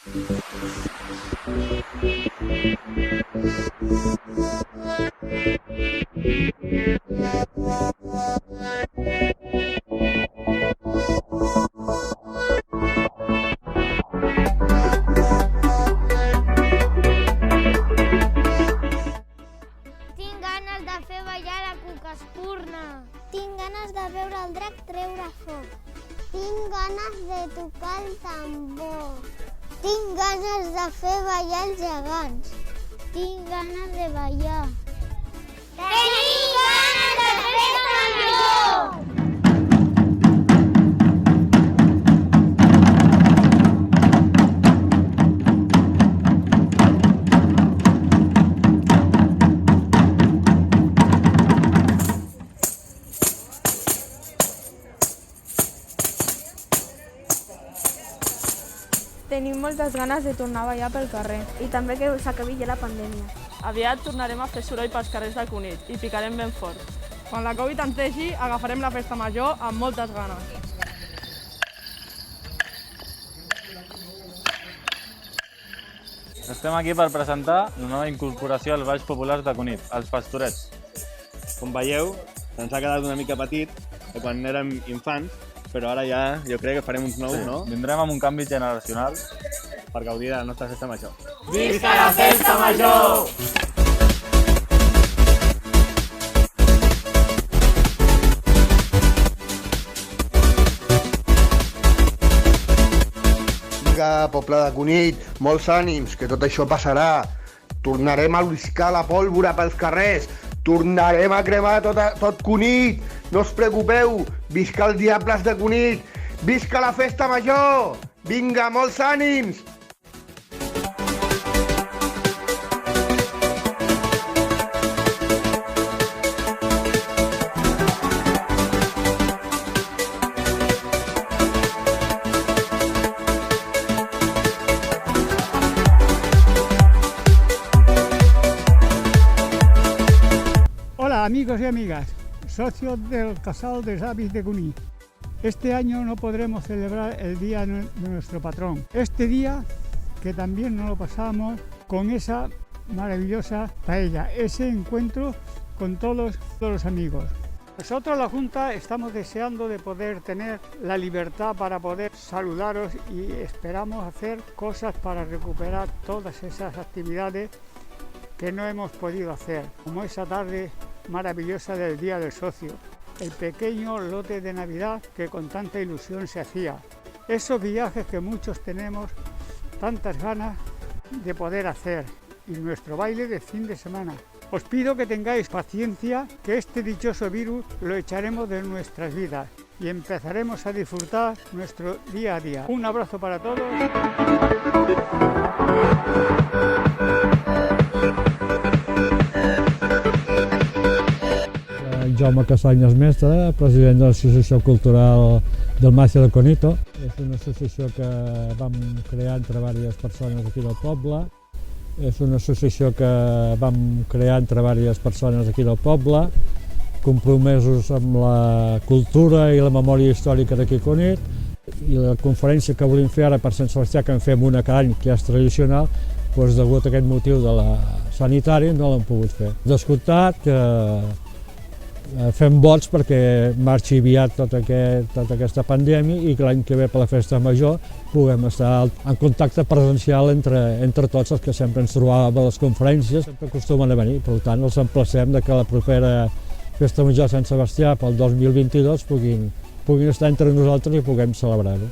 Tinc ganes de fer ballar la cucaespurna. Tinc ganes de veure el drac treure foc. Tinc ganes de tocar el tambor. Tinc ganes de fer ballar els gegants. Tinc ganes de ballar. Tenim ganes de festa major! Tenim moltes ganes de tornar a ballar pel carrer i també que s'acabi ja la pandèmia. Aviat tornarem a fer soroll pels carrers de Cunit i picarem ben fort. Quan la Covid ens deixi, agafarem la festa major amb moltes ganes. Estem aquí per presentar la nova incorporació als balls populars de Cunit, els Pastorets. Com veieu, se'ns ha quedat una mica petit de quan érem infants, però ara ja jo crec que farem uns nous, no? Vindrem amb un canvi generacional Per gaudir de la nostra festa major. Visca la festa major! Vinga, poble de Cunit, molts ànims, que tot això passarà. Tornarem a lliscar la pólvora pels carrers. Tornarem a cremar tot Cunit. No us preocupeu, visca els diables de Cunit. Visca la festa major. Vinga, molts ànims. Hola amigos y amigas, socios del Casal de Avis de Cunit. Este año no podremos celebrar el día de nuestro patrón. Este día que también nos lo pasamos con esa maravillosa paella, ese encuentro con todos los amigos. Nosotros la Junta estamos deseando de poder tener la libertad para poder saludaros y esperamos hacer cosas para recuperar todas esas actividades que no hemos podido hacer, como esa tarde maravillosa del Día del Socio, el pequeño lote de Navidad que con tanta ilusión se hacía, esos viajes que muchos tenemos tantas ganas de poder hacer y nuestro baile de fin de semana. Os pido que tengáis paciencia, que este dichoso virus lo echaremos de nuestras vidas y empezaremos a disfrutar nuestro día a día. Un abrazo para todos. Jaume Casanyes Mestre, president de l'Associació Cultural del Màgia de Conito. És una associació que vam crear entre diverses persones aquí del poble. És una associació que vam crear entre diverses persones aquí del poble, compromesos amb la cultura i la memòria històrica d'aquí a Cunit. I la conferència que volem fer ara per Sant Sebastià, que en fem una cada any, que ja és tradicional, doncs, degut a aquest motiu de la sanitària no l'hem pogut fer. Descomptat que fem vots perquè marxi aviat tota aquesta pandèmia i que l'any que ve per la festa major puguem estar en contacte presencial entre tots els que sempre ens trobàvem a les conferències, sempre acostumen a venir. Per tant, els emplacem que la propera festa major a Sant Sebastià pel 2022 puguin estar entre nosaltres i puguem celebrar-ho.